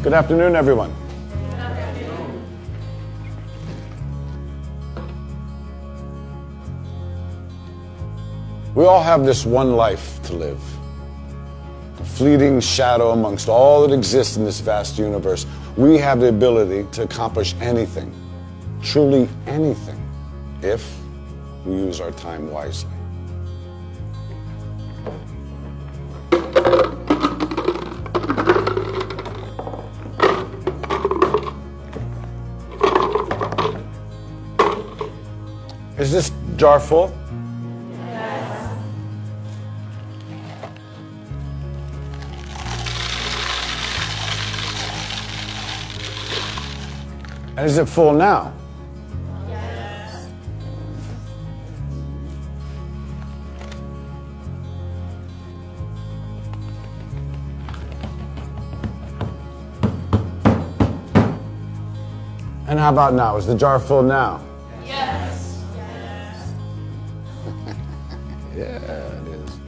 Good afternoon, everyone. Good afternoon. We all have this one life to live. A fleeting shadow amongst all that exists in this vast universe. We have the ability to accomplish anything, truly anything, if we use our time wisely. Is this jar full? Yes. And is it full now? Yes. And how about now? Is the jar full now? Yes. Yes. Yeah, it is.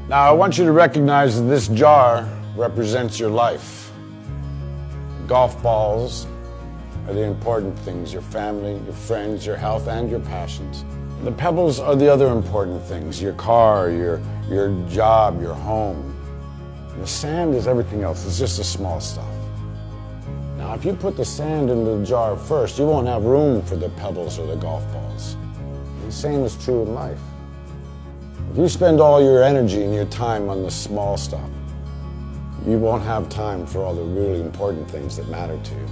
Now, I want you to recognize that this jar represents your life. Golf balls are the important things: your family, your friends, your health, and your passions. The pebbles are the other important things: your car, your job, your home. And the sand is everything else. It's just the small stuff. Now, if you put the sand into the jar first, you won't have room for the pebbles or the golf balls. And the same is true in life. If you spend all your energy and your time on the small stuff, you won't have time for all the really important things that matter to you.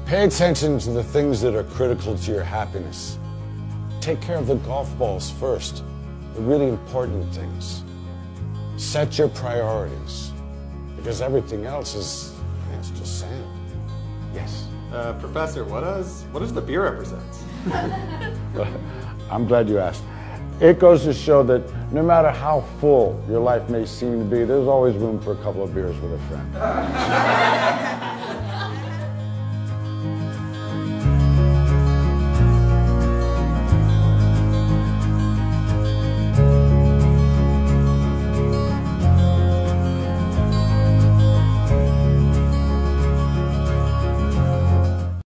Pay attention to the things that are critical to your happiness. Take care of the golf balls first, the really important things. Set your priorities, because everything else is, it's just sand. Yes? Professor, what does the beer represent? I'm glad you asked. It goes to show that no matter how full your life may seem to be, there's always room for a couple of beers with a friend.